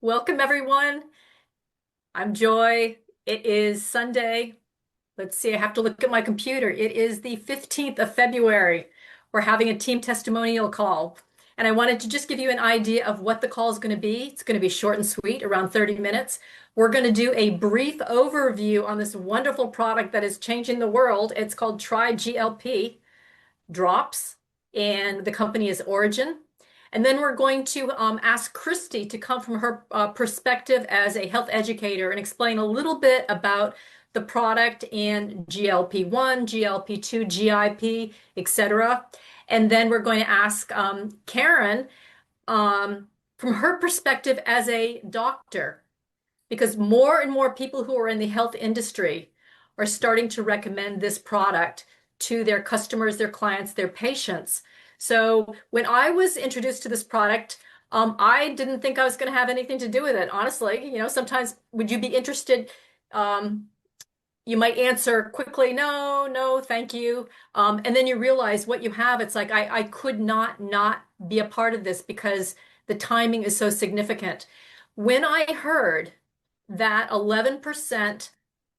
Welcome, everyone. I'm Joy. It is Sunday. Let's see, I have to look at my computer. It is the 15th of February. We're having a team testimonial call. And I wanted to just give you an idea of what the call is going to be. It's going to be short and sweet, around 30 minutes. We're going to do a brief overview on this wonderful product that is changing the world. It's called Tri-GLP drops, and the company is ORGYN. And then we're going to ask Christy to come from her perspective as a health educator and explain a little bit about the product and GLP-1, GLP-2, GIP, etc. And then we're going to ask Karen from her perspective as a doctor, because more and more people who are in the health industry are starting to recommend this product to their customers, their clients, their patients. So when I was introduced to this product, I didn't think I was going to have anything to do with it. Honestly, sometimes would you be interested? Um, you might answer quickly, no, no, thank you. And then you realize what you have. It's like I could not be a part of this because the timing is so significant. When I heard that 11%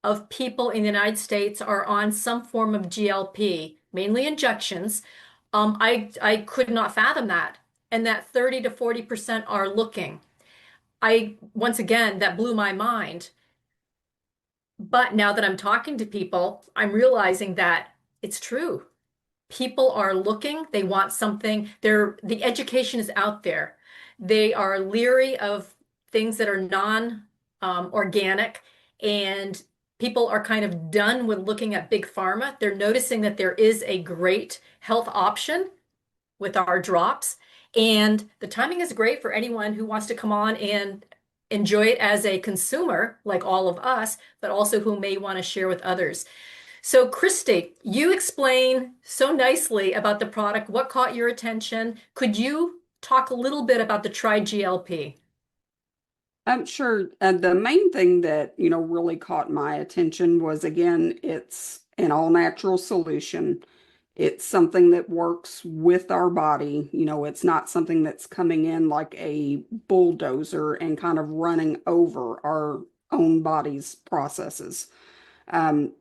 of people in the United States are on some form of GLP, mainly injections, I could not fathom that. And that 30 to 40% are looking. Once again, that blew my mind. But now that I'm talking to people, I'm realizing that it's true. People are looking, they want something. The education is out there. They are leery of things that are non-organic, and people are kind of done with looking at big pharma. They're noticing that there is a great health option with our drops, and the timing is great for anyone who wants to come on and enjoy it as a consumer, like all of us, but also who may want to share with others. So, Christy, you explain so nicely about the product. What caught your attention? Could you talk a little bit about the Tri-GLP? Sure. The main thing that, really caught my attention was, again, it's an all-natural solution. It's something that works with our body. It's not something that's coming in like a bulldozer and kind of running over our own body's processes. Um,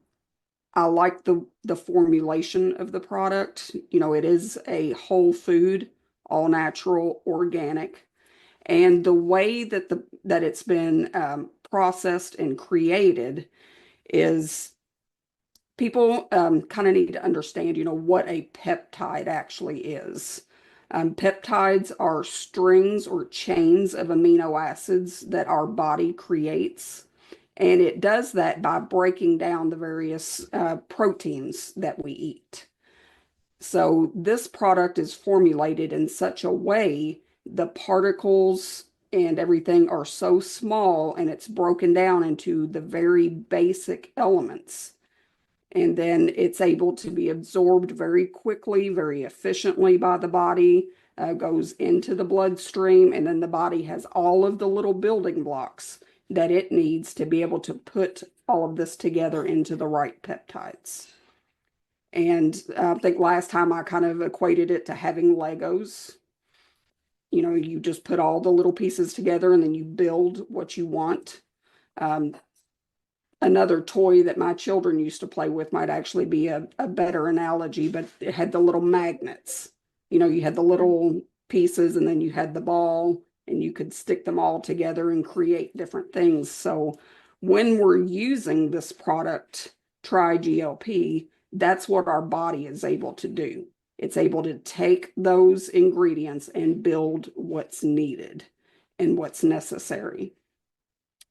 I like the formulation of the product. It is a whole food, all natural, organic. And the way that it's been processed and created is people kind of need to understand, what a peptide actually is. Peptides are strings or chains of amino acids that our body creates. And it does that by breaking down the various proteins that we eat. So this product is formulated in such a way the particles and everything are so small and it's broken down into the very basic elements. And then it's able to be absorbed very quickly, very efficiently by the body, goes into the bloodstream, and then the body has all of the little building blocks that it needs to be able to put all of this together into the right peptides. And I think last time I kind of equated it to having Legos. You just put all the little pieces together and then you build what you want. Um, Another toy that my children used to play with might actually be a better analogy, but it had the little magnets. You had the little pieces and then you had the ball and you could stick them all together and create different things. So when we're using this product, Tri-GLP, that's what our body is able to do. It's able to take those ingredients and build what's needed and what's necessary.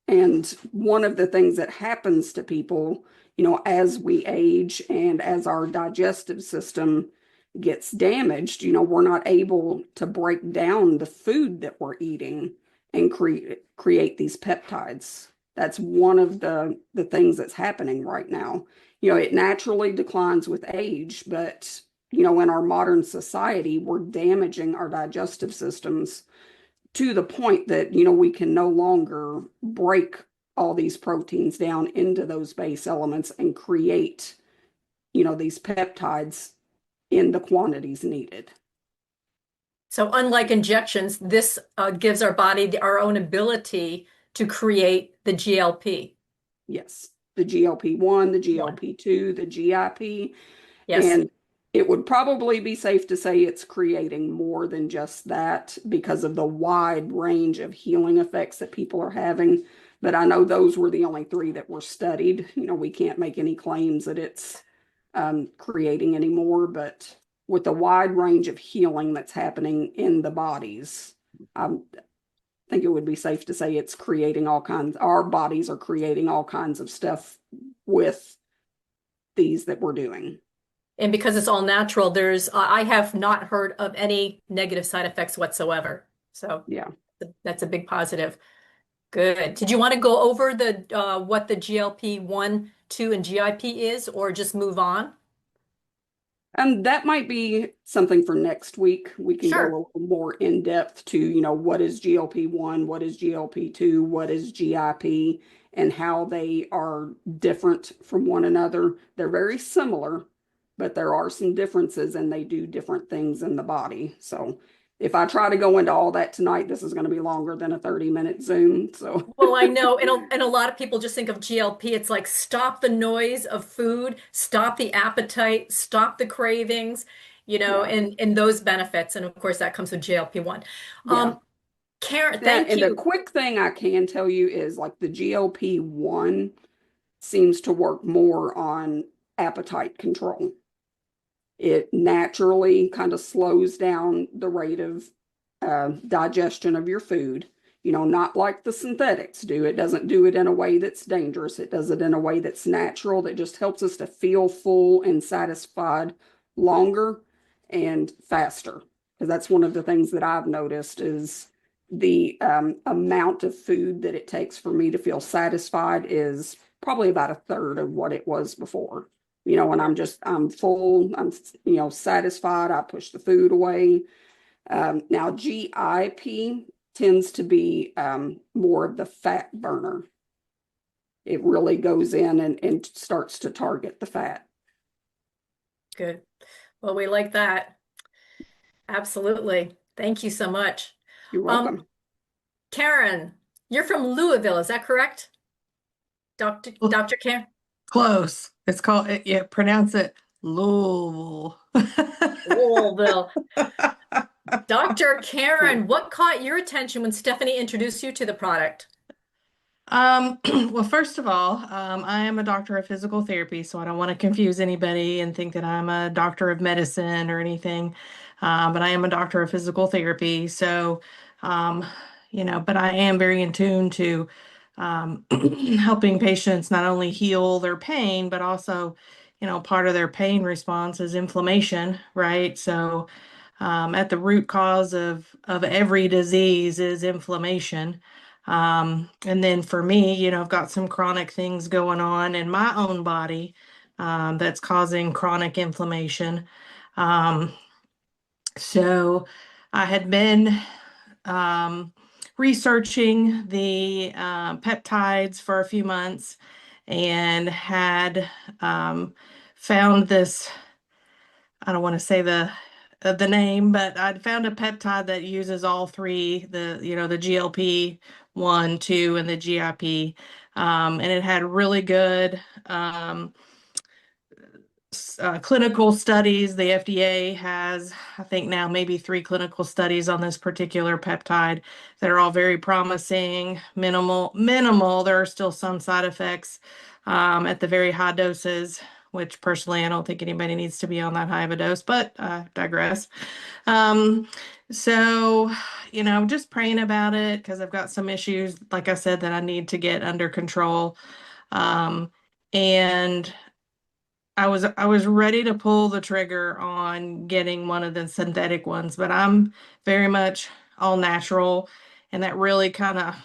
And one of the things that happens to people, as we age and as our digestive system gets damaged, we're not able to break down the food that we're eating and create these peptides. That's one of the things that's happening right now. It naturally declines with age, but in our modern society, we're damaging our digestive systems to the point that, we can no longer break all these proteins down into those base elements and create, these peptides in the quantities needed. So unlike injections, this gives our body our own ability to create the GLP. Yes, the GLP-1, the One. GLP-2, the GIP, Yes. and it would probably be safe to say it's creating more than just that because of the wide range of healing effects that people are having. But I know those were the only three that were studied. We can't make any claims that it's creating anymore, but with the wide range of healing that's happening in the bodies, I think it would be safe to say it's creating all kinds, our bodies are creating all kinds of stuff with these that we're doing. And because it's all natural, I have not heard of any negative side effects whatsoever. So Yeah. that's a big positive. Good. Did you want to go over the what the GLP-1, 2, and GIP is, or just move on? That might be something for next week. We can go a Sure. little more in depth to, what is GLP-1, what is GLP-2, what is GIP, and how they are different from one another. They're very similar, but there are some differences and they do different things in the body. So if I try to go into all that tonight, this is going to be longer than a 30-minute Zoom. So Well, I know, and a lot of people just think of GLP. It's like stop the noise of food, stop the appetite, stop the cravings, yeah, and those benefits. And of course, that comes with GLP-1. yeah. Karen, Now, thank and the you. quick thing I can tell you is like the GLP-1 seems to work more on appetite control. It naturally kind of slows down the rate of digestion of your food. Not like the synthetics do. It doesn't do it in a way that's dangerous. It does it in a way that's natural, that just helps us to feel full and satisfied longer and faster. Because that's one of the things that I've noticed is the amount of food that it takes for me to feel satisfied is probably about a third of what it was before. And I'm full, I'm, satisfied. I push the food away. Now, GIP tends to be more of the fat burner. It really goes in and starts to target the fat. Good. Well, we like that. Absolutely. Thank you so much. You're Um, welcome. Karen, you're from Louisville, is that correct? Dr. Karen? Close. It's called, yeah, pronounce it Louisville. Louisville. Dr. Yeah. Karen, what caught your attention when Stephanie introduced you to the product? Well, first of all, I am a doctor of physical therapy, so I don't want to confuse anybody and think that I'm a doctor of medicine or anything. But I am a doctor of physical therapy, so um, but I am very in tune to helping patients not only heal their pain, but also, part of their pain response is inflammation, right? So, at the root cause of every disease is inflammation. And then for me, I've got some chronic things going on in my own body that's causing chronic inflammation. Um, so I had been um, researching the peptides for a few months and had found this. I don't want to say the name, but I'd found a peptide that uses all three, the GLP one, two, and the GIP. And it had really good clinical studies. The FDA has, I think now maybe three clinical studies on this particular peptide that are all very promising, minimal. There are still some side effects at the very high doses, which personally I don't think anybody needs to be on that high of a dose, but I digress. Um, so, just praying about it because I've got some issues, like I said, that I need to get under control. And I was ready to pull the trigger on getting one of the synthetic ones, but I'm very much all natural, and that really kind of,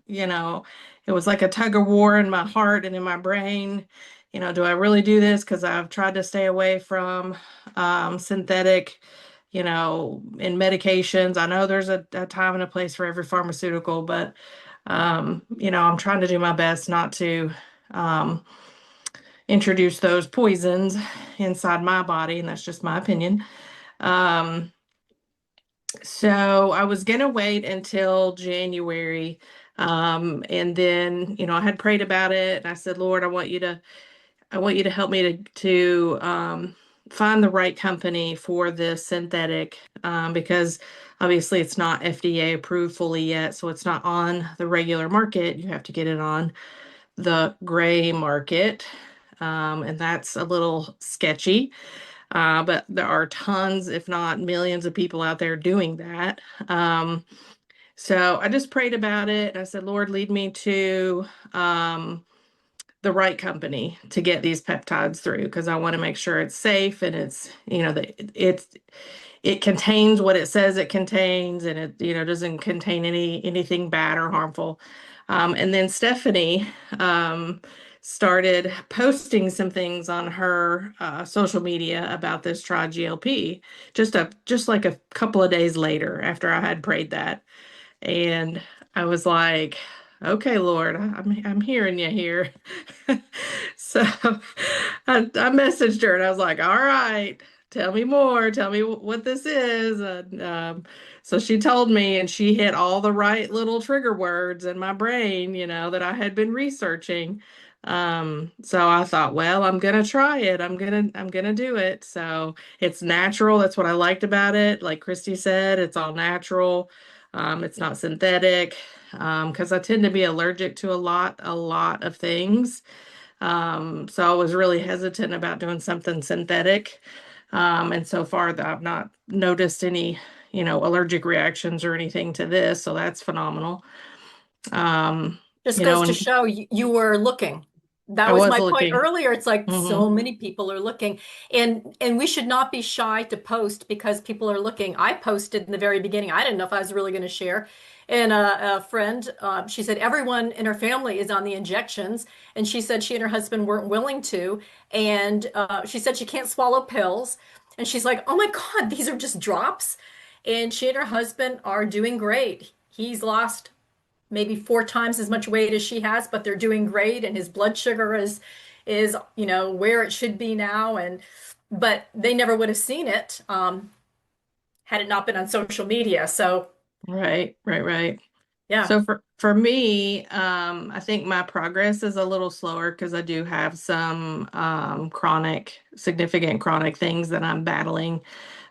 you know, it was like a tug of war in my heart and in my brain. Do I really do this? Because I've tried to stay away from synthetic, in medications. I know there's a time and a place for every pharmaceutical, but I'm trying to do my best not to. Um, Introduce those poisons inside my body, and that's just my opinion. Um, So I was gonna wait until January. And then, I had prayed about it and I said, Lord, I want you to help me to find the right company for this synthetic, because obviously it's not FDA approved fully yet, so it's not on the regular market. You have to get it on the gray market, and that's a little sketchy. But there are tons, if not millions, of people out there doing that. So I just prayed about it. I said, Lord, lead me to um, the right company to get these peptides through because I want to make sure it's safe and it contains what it says it contains, and it doesn't contain anything bad or harmful. And then Stephanie started posting some things on her social media about this Try GLP just like a couple of days later after I had prayed that. And I was like, okay, Lord, I'm hearing you here. So I messaged her and I was like, all right, tell me more. Tell me what this is. And so she told me, and she hit all the right little trigger words in my brain, that I had been researching. So I thought, well, I'm gonna try it. I'm gonna do it. So it's natural. That's what I liked about it. Like Christy said, it's all natural. It's not synthetic, because I tend to be allergic to a lot of things. So I was really hesitant about doing something synthetic. And so far that I've not noticed any, allergic reactions or anything to this. So that's phenomenal. Um, Just goes to and show you were looking. That I was was my point looking. earlier. It's like Hmm. so many people are looking, and we should not be shy to post because people are looking. I posted in the very beginning. I didn't know if I was really going to share. And a friend, she said everyone in her family is on the injections, and she said she and her husband weren't willing to, and she said she can't swallow pills, and she's like, "Oh my God, these are just drops," and she and her husband are doing great. He's lost maybe 4 times as much weight as she has, but they're doing great, and his blood sugar is where it should be now. And but they never would have seen it had it not been on social media. So Right, right, right. yeah, So for me, I think my progress is a little slower because I do have some significant chronic things that I'm battling.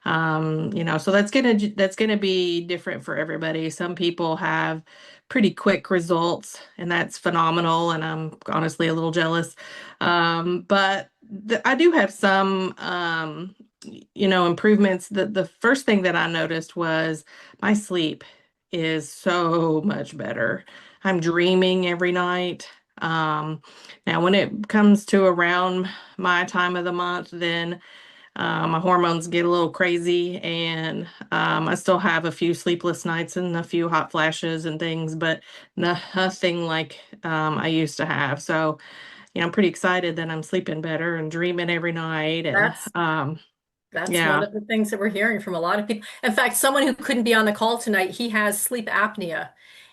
So that's gonna be different for everybody. Some people have pretty quick results, and that's phenomenal, and I'm honestly a little jealous. But I do have some improvements. The first thing that I noticed was my sleep is so much better. I'm dreaming every night. Now, when it comes to around my time of the month, then my hormones get a little crazy, and I still have a few sleepless nights and a few hot flashes and things, but nothing like I used to have. So, I'm pretty excited that I'm sleeping better and dreaming every night. And that's one yeah, of the things that we're hearing from a lot of people. In fact, someone who couldn't be on the call tonight, he has sleep apnea.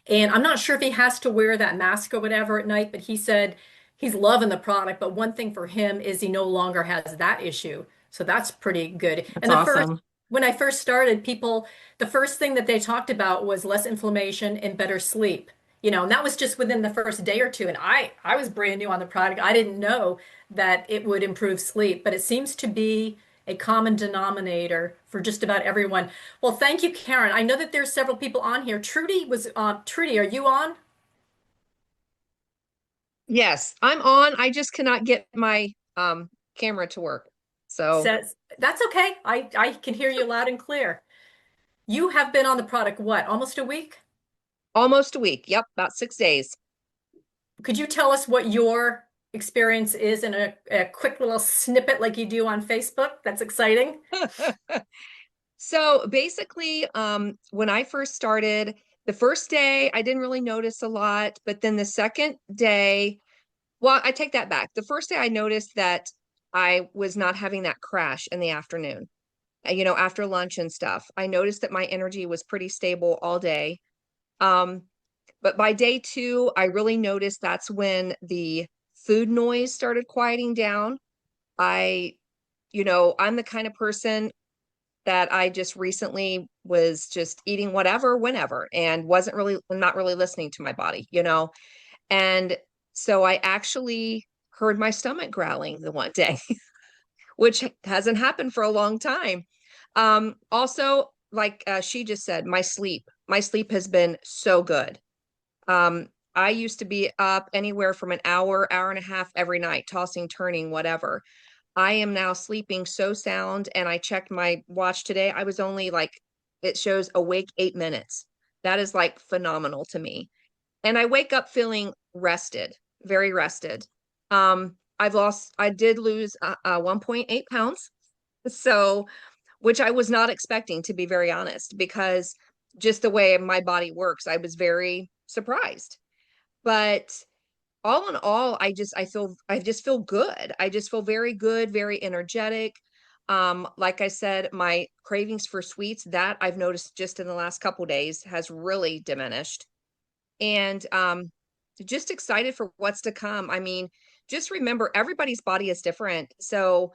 And I'm not sure if he has to wear that mask or whatever at night, but he said he's loving the product. But one thing for him is he no longer has that issue. So that's pretty good. that's And awesome. when I first started, the first thing that they talked about was less inflammation and better sleep. And that was just within the first day or two. And I was brand new on the product. I didn't know that it would improve sleep, but it seems to be a common denominator for just about everyone. Well, thank you, Karen. I know that there's several people on here. Trudy, are you on? Yes, I'm on. I just cannot get my camera to work. So Says that's okay. I can hear you loud and clear. You have been on the product, what, almost a week? almost a week. Yep, about 6 days. Could you tell us what your experience is in a quick little snippet like you do on Facebook? That's exciting. So basically, when I first started, the first day I didn't really notice a lot, but then the second day, well, I take that back. The first day I noticed that I was not having that crash in the afternoon, after lunch and stuff. I noticed that my energy was pretty stable all day. Um, But by day two, I really noticed that's when the food noise started quieting down. I, I'm the kind of person, that I just recently was just eating whatever, whenever, and wasn't really not really listening to my body, you know. And so I actually heard my stomach growling the one day, which hasn't happened for a long time. Also, like she just said, my sleep has been so good. I used to be up anywhere from an hour, hour and a half every night, tossing, turning, whatever. I am now sleeping so sound, and I checked my watch today. I was only like, it shows awake 8 minutes. That is like phenomenal to me. And I wake up feeling rested, very rested. I did lose 1.8 pounds. So, which I was not expecting, to be very honest, because just the way my body works, I was very surprised. But all in all, I just feel good. I just feel very good, very energetic. Like I said, my cravings for sweets, that I've noticed just in the last couple days, has really diminished. And just excited for what's to come. I mean, just remember, everybody's body is different. So,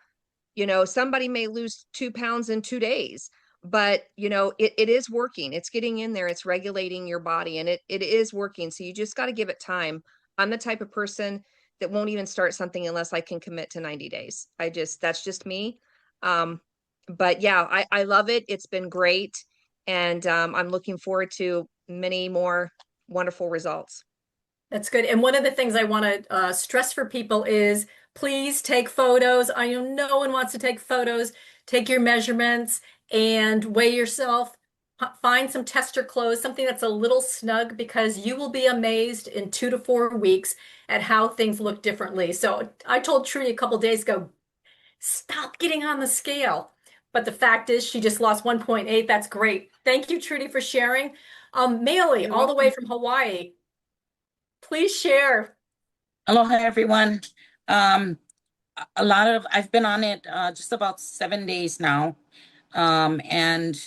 you know, somebody may lose 2 pounds in 2 days, but you know, it is working. It's getting in there, it's regulating your body, and it is working. So you just got to give it time. I'm the type of person that won't even start something unless I can commit to 90 days. That's just me. Um, but yeah, I love it. It's been great. And I'm looking forward to many more wonderful results. That's good. And one of the things I want to stress for people is please take photos. I know no one wants to take photos. Take your measurements and weigh yourself. Find some tester clothes, something that's a little snug, because you will be amazed in 2 to 4 weeks at how things look differently. So I told Trudy a couple days ago, stop getting on the scale. But the fact is, she just lost 1.8. That's great. Thank you, Trudy, for sharing. Maylee, You're all the way welcome. from Hawaii. Please share. Aloha, everyone. Um, I've been on it just about 7 days now, and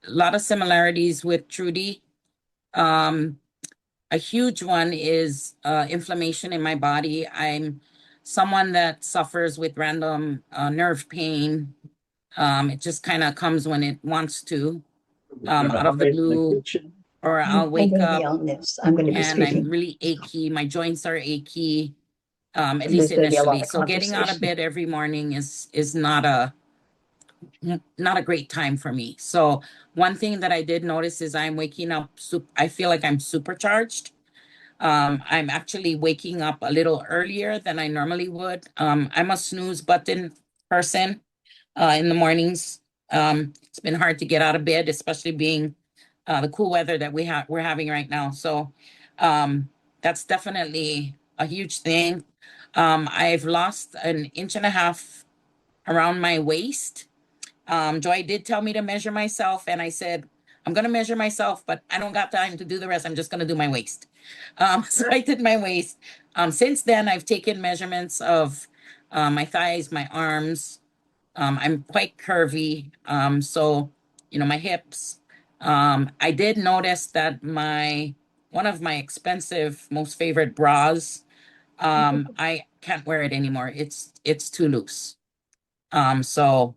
a lot of similarities with Trudy. Um, a huge one is inflammation in my body. I'm someone that suffers with random nerve pain. It just kind of comes when it wants to, out of the blue, or I'll I'm wake going to be up on this. I'm going to be and I'm speaking. really achy. My joints are achy. At least There's going to be a lot initially. of So getting out of conversation. bed every morning is not a great time for me. So one thing that I did notice is I'm waking up, I feel like I'm supercharged. I'm actually waking up a little earlier than I normally would. I'm a snooze button person in the mornings. It's been hard to get out of bed, especially being the cool weather that we're having right now. So that's definitely a huge thing. I've lost an inch and a half around my waist. Joy did tell me to measure myself, and I said, I'm going to measure myself, but I don't got time to do the rest. I'm just going to do my waist. So I did my waist. Since then, I've taken measurements of my thighs, my arms. I'm quite curvy. So, you know, my hips. I did notice that one of my expensive, most favorite bras, I can't wear it anymore. It's too loose. So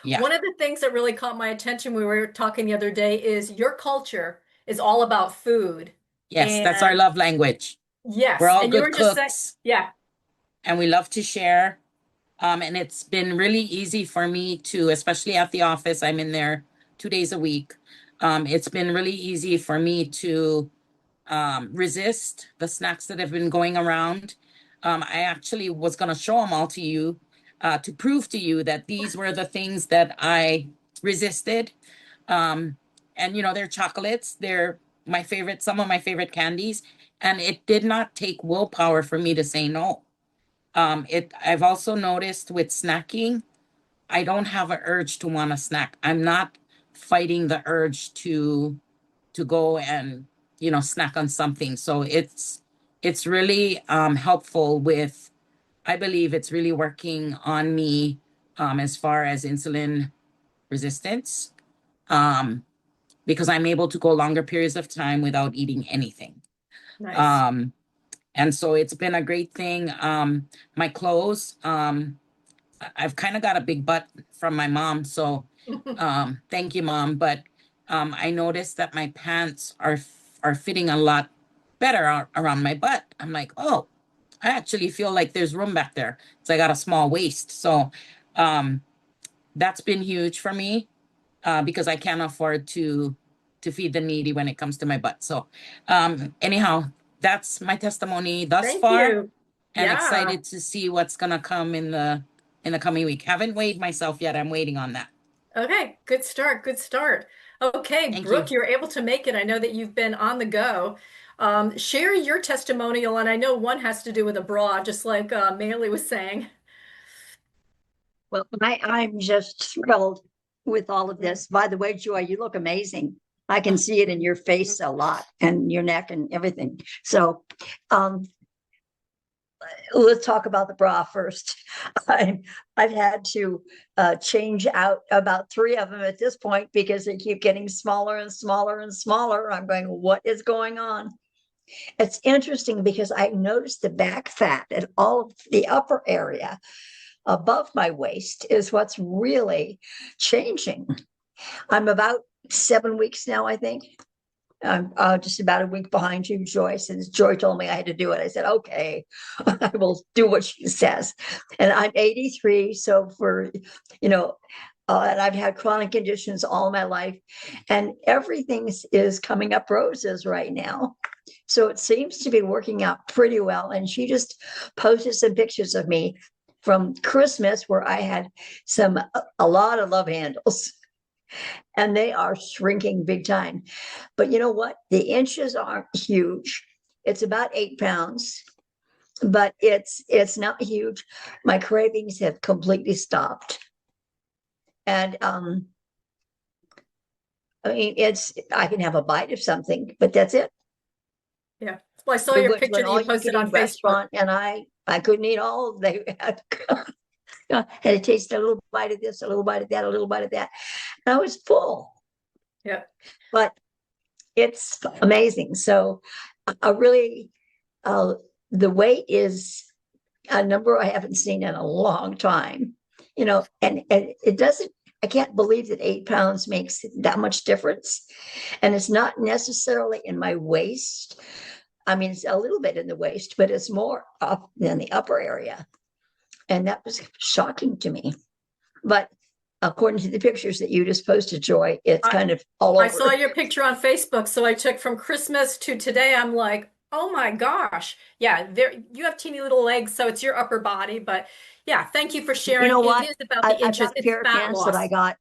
yeah. One of the things that really caught my attention when we were talking the other day is your culture is all about food. Yes, that's our And love language. We're yes, all and you good were just saying, cooks yeah, and we love to share. And it's been really easy for me to, especially at the office, I'm in there 2 days a week. It's been really easy for me to resist the snacks that have been going around. I actually was going to show them all to you to prove to you that these were the things that I resisted. Um, and, you know, they're chocolates, they're my favorite, some of my favorite candies. And it did not take willpower for me to say no. I've also noticed with snacking, I don't have an urge to want a snack. I'm not fighting the urge to go and, you know, snack on something. So it's really helpful with, I believe it's really working on me as far as insulin resistance, um, because I'm able to go longer periods of time without eating anything. nice. Um, and so it's been a great thing. My clothes, I've kind of got a big butt from my mom, so Thank you, Mom. But I noticed that my pants are fitting a lot better around my butt. I'm like, oh, I actually feel like there's room back there. So I got a small waist. So um, that's been huge for me because I can't afford to feed the needy when it comes to my butt. So anyhow, that's my testimony thus Thank far, you. and Yeah. excited to see what's gonna come in the coming week. Haven't weighed myself yet. I'm waiting on that. Okay, good start, good start. Okay, Thank Brooke, you. you're able to make it. I know that you've been on the go. Share your testimonial, and I know one has to do with a bra, just like Maylee was saying. Well, I'm just thrilled with all of this. By the way, Joy, you look amazing. I can see it in your face a lot and your neck and everything. So, um, let's talk about the bra first. I've had to change out about 3 of them at this point because they keep getting smaller and smaller and smaller. I'm going, what is going on? It's interesting because I noticed the back fat and all of the upper area above my waist is what's really changing. I'm about 7 weeks now, I think. I'm just about a week behind you, Joy. Since Joy told me I had to do it, I said, okay, I will do what she says. And I'm 83. So and I've had chronic conditions all my life, and everything is coming up roses right now. So it seems to be working out pretty well. And she just posted some pictures of me from Christmas where I had a lot of love handles, and they are shrinking big time. But you know what? The inches aren't huge. It's about 8 pounds, but it's not huge. My cravings have completely stopped. And I mean, I can have a bite of something, but that's it. Yeah. Well, I saw We your went to picture an that you posted on all-you-can-eat Facebook. restaurant, and I couldn't eat all they had. Had to taste a little bite of this, a little bite of that, a little bite of that. And I was full. Yeah. But it's amazing. So I really, the weight is a number I haven't seen in a long time, and it doesn't, I can't believe that 8 pounds makes that much difference. And it's not necessarily in my waist. I mean, it's a little bit in the waist, but it's more up in the upper area. And that was shocking to me. But according to the pictures that you just posted, Joy, it's I, kind of all I over. saw your picture on Facebook, so I took from Christmas to today. I'm like, oh my gosh. Yeah, there you have teeny little legs, so it's your upper body. But yeah, thank you for You sharing. know It what? is about the I've inches. got a It's pair of fat pants that I loss. got,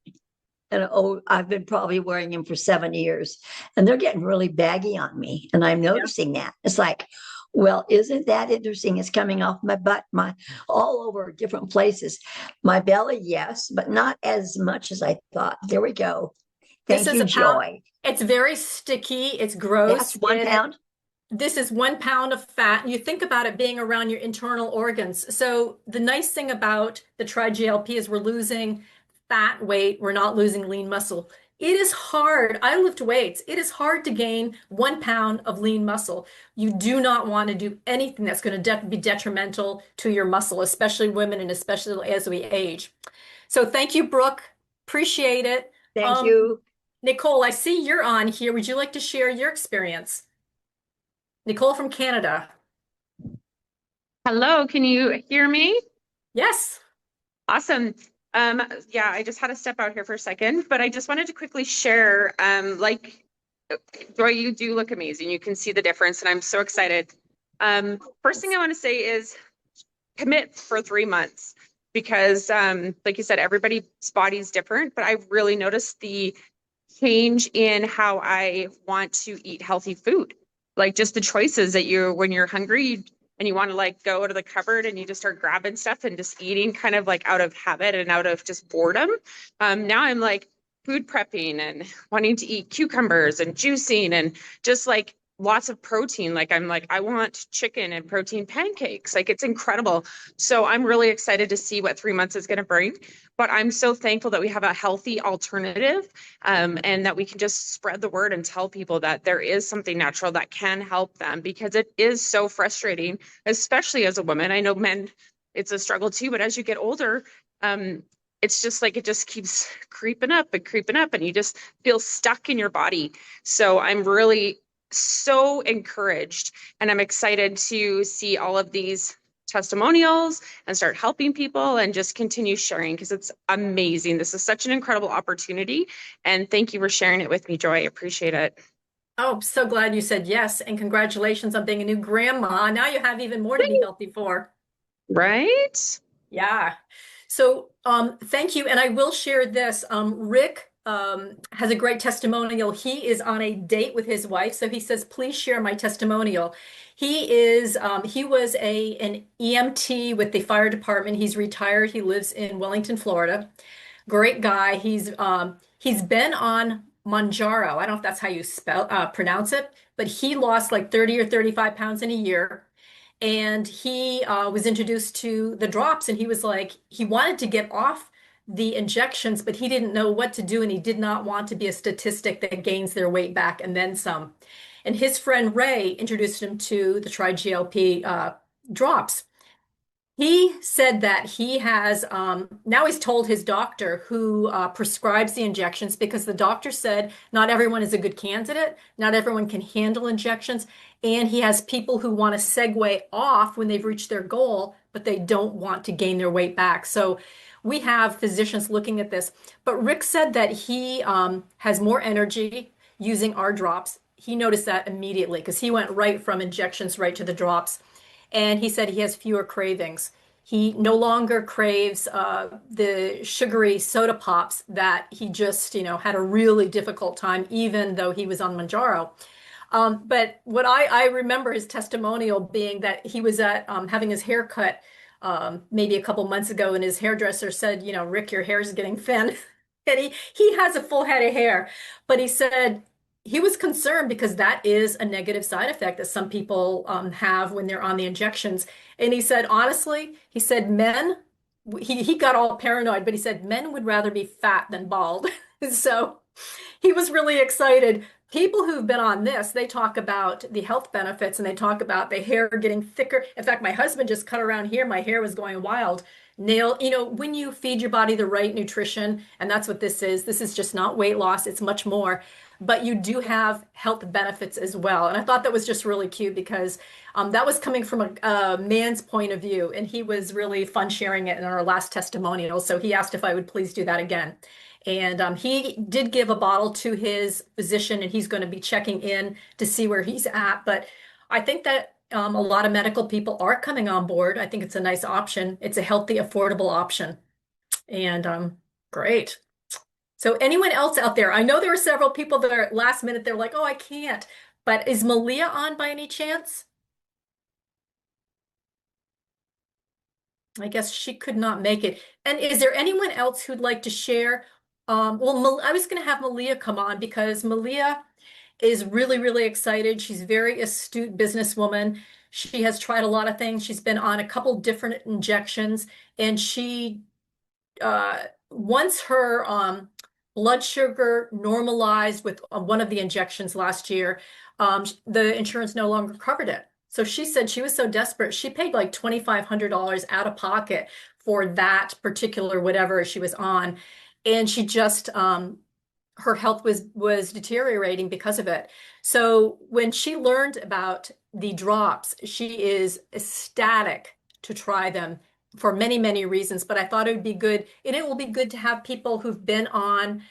and I've been probably wearing them for 7 years, and they're getting really baggy on me. And I'm Yeah. noticing that. It's like, well, isn't that interesting? It's coming off my butt, my all over different places. My belly, yes, but not as much as I thought. There we go. This Thank is you, a pound. Joy. It's very sticky. It's That's gross. 1 pound. This is 1 pound of fat. You think about it being around your internal organs. So the nice thing about the tri-GLP is we're losing fat weight. We're not losing lean muscle. It is hard. I lift weights. It is hard to gain 1 pound of lean muscle. You do not want to do anything that's going to be detrimental to your muscle, especially women and especially as we age. So thank you, Brooke. Appreciate it. Thank you. Nicole, I see you're on here. Would you like to share your experience? Nicole from Canada. Hello, can you hear me? Yes. Awesome. Yeah, I just had to step out here for a second, but I just wanted to quickly share, Joy, you do look amazing. You can see the difference, and I'm so excited. First thing I want to say is commit for 3 months because, like you said, everybody's body is different, but I really noticed the change in how I want to eat healthy food. Like just the choices that when you're hungry and you want to like go to the cupboard and you just start grabbing stuff and just eating kind of like out of habit and out of just boredom. Now I'm like food prepping and wanting to eat cucumbers and juicing and just like lots of protein. Like I'm like, I want chicken and protein pancakes. Like it's incredible. So I'm really excited to see what 3 months is going to bring. But I'm so thankful that we have a healthy alternative and that we can just spread the word and tell people that there is something natural that can help them because it is so frustrating, especially as a woman. I know men, it's a struggle too, but as you get older, it's just like it just keeps creeping up and creeping up, and you just feel stuck in your body. So I'm really so encouraged, and I'm excited to see all of these testimonials and start helping people and just continue sharing because it's amazing. This is such an incredible opportunity. And thank you for sharing it with me, Joy. I appreciate it. Oh, I'm so glad you said yes, and congratulations on being a new grandma. Now you have even more to be healthy for. Right? Yeah. So, thank you. And I will share this. Rick, has a great testimonial. He is on a date with his wife. So he says, please share my testimonial. He was an EMT with the fire department. He's retired. He lives in Wellington, Florida. Great guy. He's been on Manjaro. I don't know if that's how you pronounce it, but he lost like 30 or 35 pounds in a year. And he was introduced to the drops, and he was like, he wanted to get off the injections, but he didn't know what to do, and he did not want to be a statistic that gains their weight back and then some. And his friend Ray introduced him to the TriGLP drops. He said that he has now he's told his doctor who prescribes the injections because the doctor said not everyone is a good candidate, not everyone can handle injections, and he has people who want to segue off when they've reached their goal, but they don't want to gain their weight back. So we have physicians looking at this. But Rick said that he has more energy using our drops. He noticed that immediately because he went right from injections right to the drops. And he said he has fewer cravings. He no longer craves the sugary soda pops that he just, had a really difficult time, even though he was on Manjaro. But what I remember his testimonial being that he was at having his hair cut maybe a couple months ago, and his hairdresser said, Rick, your hair is getting thin. And he has a full head of hair, but he said he was concerned because that is a negative side effect that some people have when they're on the injections. And he said, honestly, he said men, he got all paranoid, but he said men would rather be fat than bald. So he was really excited. People who've been on this, they talk about the health benefits and they talk about the hair getting thicker. In fact, my husband just cut around here. My hair was going wild. When you feed your body the right nutrition, and that's what this is just not weight loss, it's much more, but you do have health benefits as well. And I thought that was just really cute because that was coming from a man's point of view, and he was really fun sharing it in our last testimonial. So he asked if I would please do that again. And he did give a bottle to his physician, and he's going to be checking in to see where he's at. But I think that a lot of medical people are coming on board. I think it's a nice option. It's a healthy, affordable option. And great. So anyone else out there? I know there are several people that are last minute, they're like, oh, I can't. But is Malia on by any chance? I guess she could not make it. And is there anyone else who'd like to share? I was going to have Malia come on because Malia is really, really excited. She's a very astute businesswoman. She has tried a lot of things. She's been on a couple different injections, and she once her blood sugar normalized with one of the injections last year, the insurance no longer covered it. So she said she was so desperate, she paid like $2,500 out of pocket for that particular whatever she was on. And she just, her health was deteriorating because of it. So when she learned about the drops, she is ecstatic to try them for many, many reasons. But I thought it would be good, and it will be good to have people who've been on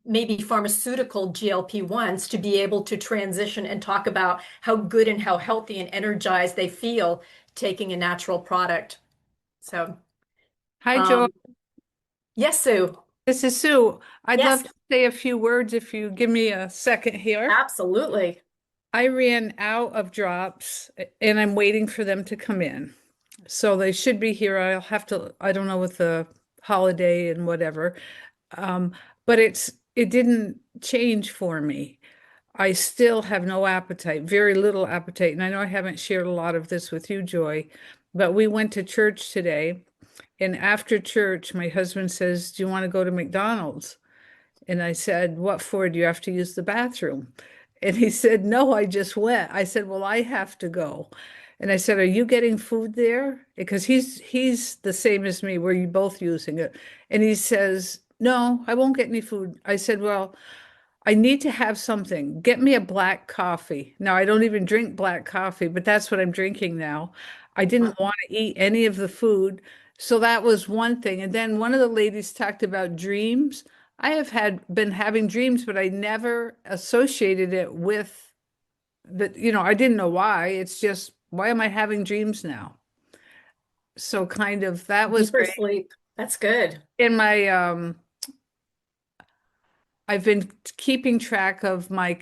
maybe pharmaceutical GLP-1s to be able to transition and talk about how good and how healthy and energized they feel taking a natural product. So, Hi, Joe. Yes, Sue. This is Sue. I'd Yes. love to say a few words if you give me a second here. Absolutely. I ran out of drops and I'm waiting for them to come in. So they should be here. I'll have to, I don't know, with the holiday and whatever. But it didn't change for me. I still have no appetite, very little appetite. And I know I haven't shared a lot of this with you, Joy, but we went to church today. And after church, my husband says, do you want to go to McDonald's? And I said, what for? Do you have to use the bathroom? And he said, no, I just went. I said, well, I have to go. And I said, "Are you getting food there?" Because he's the same as me. We're you both using it. And he says, "No, I won't get any food." I said, "Well, I need to have something. Get me a black coffee." Now, I don't even drink black coffee, but that's what I'm drinking now. I didn't want to eat any of the food. So that was one thing. And then one of the ladies talked about dreams. I have been having dreams, but I never associated it with I didn't know why. It's just, why am I having dreams now? So kind of that was Deeper great. sleep. That's good. In my I've been keeping track of my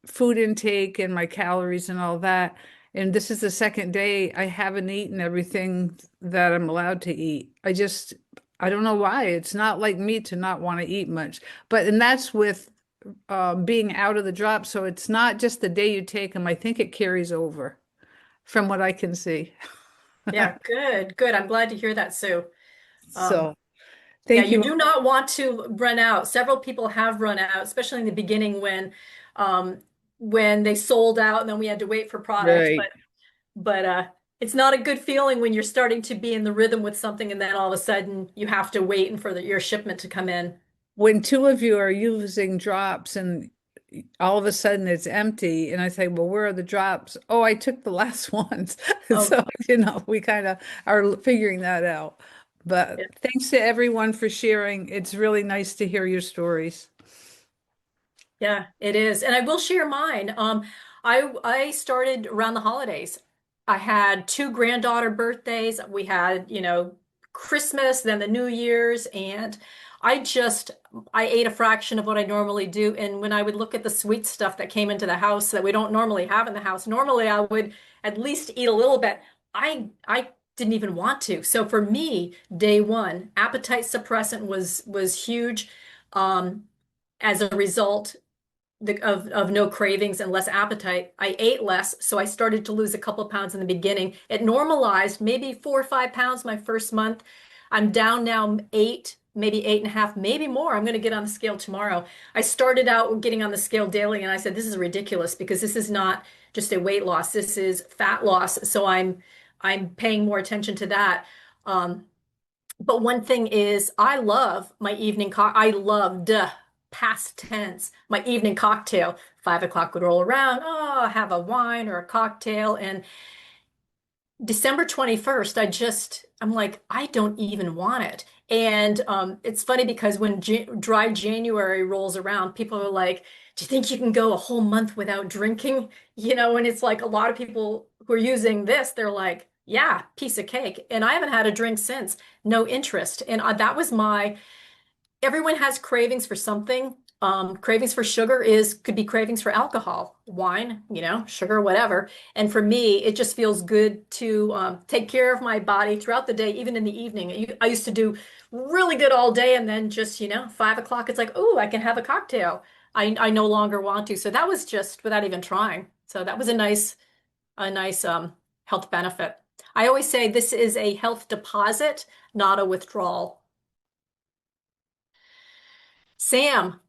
food intake and my calories and all that. And this is the second day I haven't eaten everything that I'm allowed to eat. I don't know why. It's not like me to not want to eat much. And that's with being out of the drop. So it's not just the day you take them. I think it carries over from what I can see. Yeah, good, good. I'm glad to hear that, Sue. So Yeah, thank you you. do not want to run out. Several people have run out, especially in the beginning when they sold out and then we had to wait for product. Right. But it's not a good feeling when you're starting to be in the rhythm with something and then all of a sudden you have to wait and for your shipment to come in. When two of you are using drops and all of a sudden it's empty, and I say, "Well, where are the drops?" "Oh, I took the last ones." Oh, So, we kind of are figuring that out. But yeah. thanks to everyone for sharing. It's really nice to hear your stories. Yeah, it is. And I will share mine. I started around the holidays. I had two granddaughter birthdays. We had, Christmas, then the New Year's, and I ate a fraction of what I normally do. And when I would look at the sweet stuff that came into the house that we don't normally have in the house, normally I would at least eat a little bit. I didn't even want to. So for me, day one, appetite suppressant was huge. Um, as a result, of no cravings and less appetite. I ate less, so I started to lose a couple of pounds in the beginning. It normalized maybe 4 or 5 pounds my first month. I'm down now 8, maybe 8.5, maybe more. I'm going to get on the scale tomorrow. I started out getting on the scale daily, and I said, this is ridiculous because this is not just a weight loss. This is fat loss. So I'm paying more attention to that. But one thing is, I love my evening I loved past tense, my evening cocktail. 5 o'clock would roll around. Oh, have a wine or a cocktail. And December 21st, I'm like, I don't even want it. And it's funny because when dry January rolls around, people are like, do you think you can go a whole month without drinking? And it's like a lot of people who are using this, they're like, yeah, piece of cake. And I haven't had a drink since, no interest. And that was everyone has cravings for something. Cravings for sugar could be cravings for alcohol, wine, sugar, whatever. And for me, it just feels good to take care of my body throughout the day, even in the evening. I used to do really good all day, and then just 5 o'clock, it's like, oh, I can have a cocktail. I no longer want to. So that was just without even trying. So that was a nice health benefit. I always say this is a health deposit, not a withdrawal. Sam,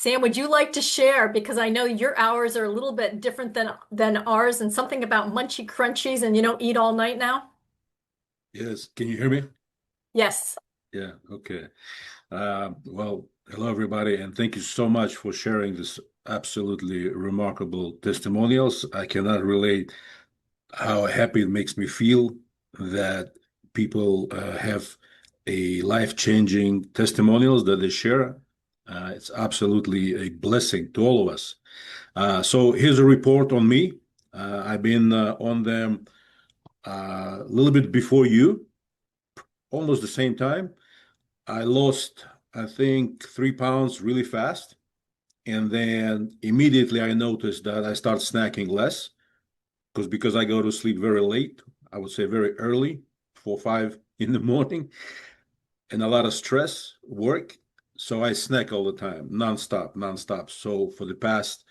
would you like to share? Because I know your hours are a little bit different than ours, and something about munchy crunchies and you don't eat all night now? Yes, can you hear me? Yes. Yeah, okay. Well, hello everybody, and thank you so much for sharing this absolutely remarkable testimonials. I cannot relate how happy it makes me feel that people have a life-changing testimonials that they share. It's absolutely a blessing to all of us. So here's a report on me. I've been on them a little bit before you, almost the same time. I lost, I think, 3 pounds really fast. And then immediately I noticed that I start snacking less because I go to sleep very late. I would say very early, 4 or 5 in the morning, and a lot of stress, work. So I snack all the time, nonstop. So for the past,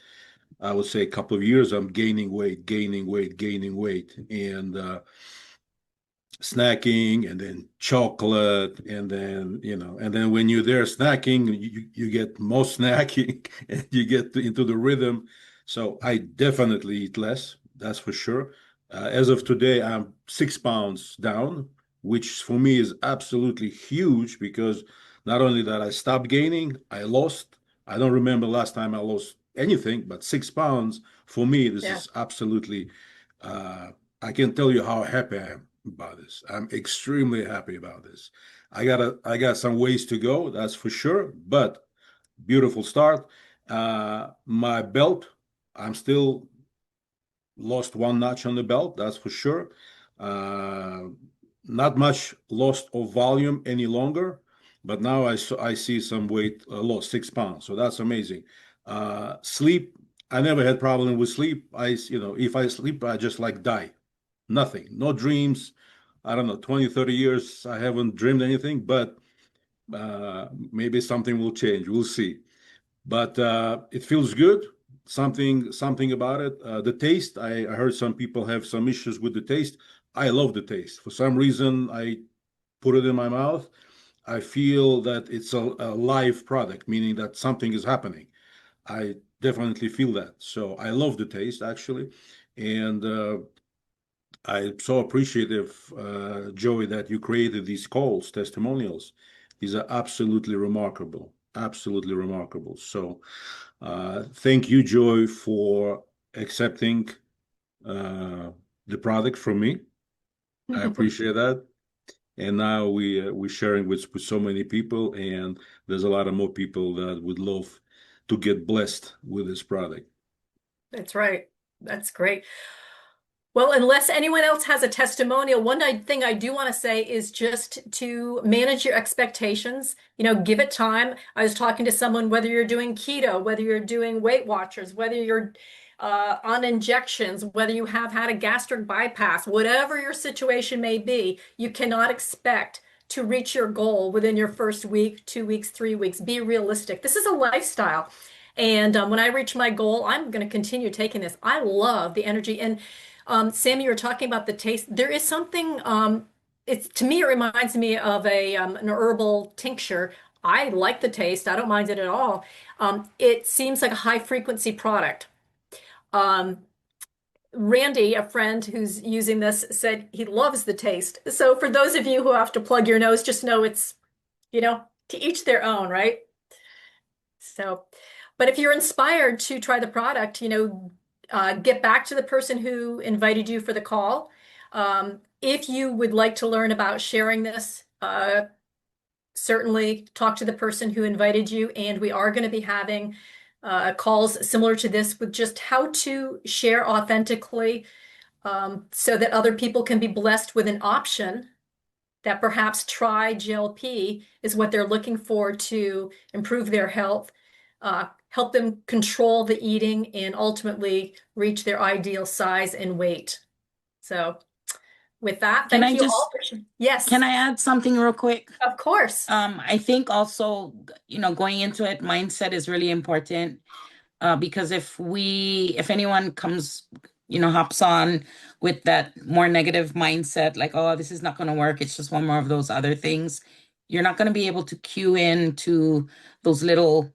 I would say, a couple of years, I'm gaining weight, and snacking, and then chocolate, and then when you're there snacking, you get more snacking, and you get into the rhythm. So I definitely eat less. that's for sure. As of today, I'm 6 pounds down, which for me is absolutely huge because not only that I stopped gaining, I lost. I don't remember last time I lost anything, but 6 pounds for me, this Yeah. is absolutely, I can tell you how happy I am about this. I'm extremely happy about this. I got some ways to go, that's for sure, but beautiful start. My belt, I'm still lost one notch on the belt, that's for sure. Uh, Not much lost of volume any longer, but now I see some weight lost, 6 pounds. So that's amazing. Sleep, I never had problem with sleep. If I sleep, I just like die. Nothing, no dreams. I don't know, 20, 30 years, I haven't dreamed anything, but maybe something will change. We'll see. But it feels good. Something about it. The taste. I heard some people have some issues with the taste. I love the taste. For some reason, I put it in my mouth. I feel that it's a live product, meaning that something is happening. I definitely feel that. So I love the taste actually, and I'm so appreciative, Joey, that you created these calls, testimonials. These are absolutely remarkable, absolutely remarkable. So, thank you, Joy, for accepting uh, the product from me. I appreciate that. And now we're sharing with so many people, and there's a lot of more people that would love to get blessed with this product. That's right. That's great. Well, unless anyone else has a testimonial, thing I do want to say is just to manage your expectations. Give it time. I was talking to someone, whether you're doing keto, whether you're doing Weight Watchers, whether you're on injections, whether you have had a gastric bypass, whatever your situation may be, you cannot expect to reach your goal within your first week, 2 weeks, 3 weeks. Be realistic. This is a lifestyle. And when I reach my goal, I'm going to continue taking this. I love the energy. And Sammy, you were talking about the taste. There is something, to me, it reminds me of an herbal tincture. I like the taste. I don't mind it at all. It seems like a high frequency product. Um, Randy, a friend who's using this, said he loves the taste. So for those of you who have to plug your nose, just know it's, to each their own, right? So, but if you're inspired to try the product, get back to the person who invited you for the call. If you would like to learn about sharing this, certainly talk to the person who invited you. And we are going to be having calls similar to this with just how to share authentically, so that other people can be blessed with an option that perhaps GLP is what they're looking for to improve their health, help them control the eating, and ultimately reach their ideal size and weight. So with that, Can thank I you all just, for, yes, can I add something real quick? of course. I think also, going into it, mindset is really important. Because if anyone comes, hops on with that more negative mindset, like, oh, this is not going to work, it's just one more of those other things, you're not going to be able to cue into those little,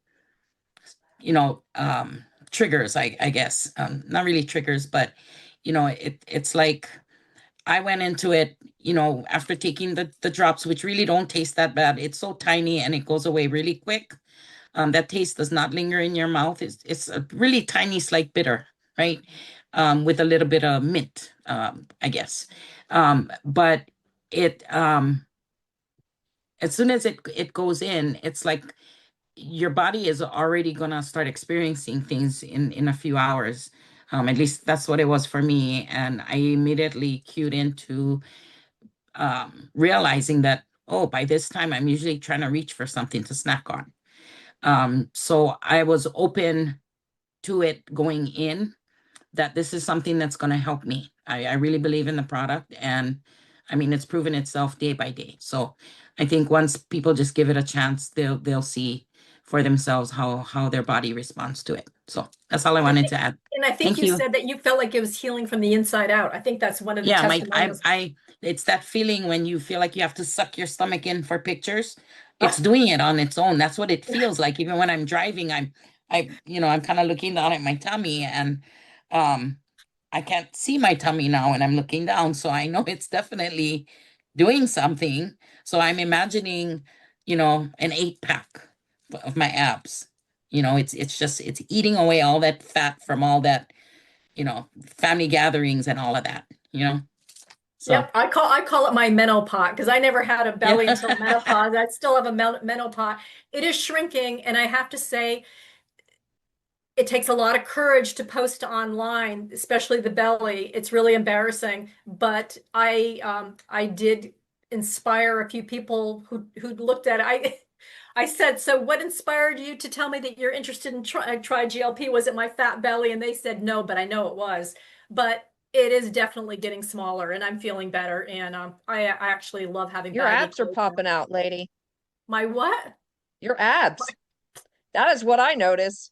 triggers, I guess. Not really triggers, but, it's like I went into it, after taking the drops, which really don't taste that bad. It's so tiny and it goes away really quick. That taste does not linger in your mouth. It's a really tiny, slight bitter, right? With a little bit of mint, I guess. But it as soon as it goes in, it's like your body is already gonna start experiencing things in a few hours. At least that's what it was for me, and I immediately cued into realizing that, oh, by this time I'm usually trying to reach for something to snack on. So I was open to it going in, that this is something that's going to help me. I really believe in the product, and I mean, it's proven itself day by day. So I think once people just give it a chance, they'll see for themselves how their body responds to it. So that's all I wanted to add. And I think Thank you you. said that you felt like it was healing from the inside out. I think that's one of the Yeah, testimonials. it's that feeling when you feel like you have to suck your stomach in for pictures. It's doing it on its own. That's what it feels like. Even when I'm driving, I'm kind of looking down at my tummy, and I can't see my tummy now and I'm looking down. So I know it's definitely doing something. So I'm imagining, an 8-pack of my abs. It's eating away all that fat from all that, family gatherings and all of that. So Yep, I call it my menopause because I never had a belly yeah. until menopause. I still have a menopause. It is shrinking, and I have to say, it takes a lot of courage to post online, especially the belly. It's really embarrassing, but I did inspire a few people who looked at it. I said, "So what inspired you to tell me that you're interested in try GLP? Was it my fat belly?" And they said no, but I know it was. But it is definitely getting smaller, and I'm feeling better. And I actually love having Your baggy abs are clothes now. popping out, lady. My what? Your abs. That is what I noticed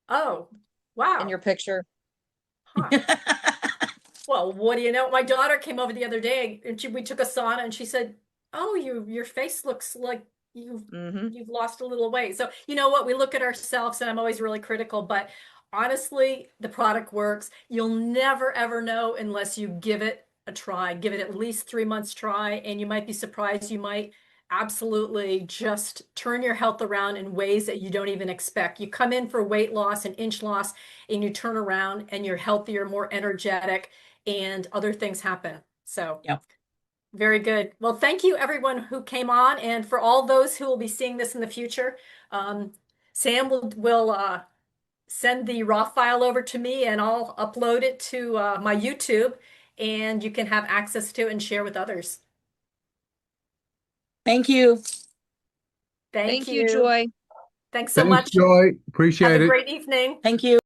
Oh, in wow. your picture. Huh. Well, what do you know? My daughter came over the other day and we took a sauna and she said, "Oh, your face looks like you've Mm-hmm. you've lost a little weight." So, you know what? We look at ourselves and I'm always really critical, but honestly, the product works. You'll never ever know unless you give it a try. Give it at least 3 months try, and you might be surprised. You might absolutely just turn your health around in ways that you don't even expect. You come in for weight loss and inch loss, and you turn around and you're healthier, more energetic, and other things happen. So Yep. very good. Well, thank you everyone who came on, and for all those who will be seeing this in the future. Um, Sam will send the raw file over to me, and I'll upload it to my YouTube, and you can have access to it and share with others. Thank you. Thank Thank you, you. Joy. Thanks so Thanks, much. Joy. Have a Appreciate it. great evening. Thank you.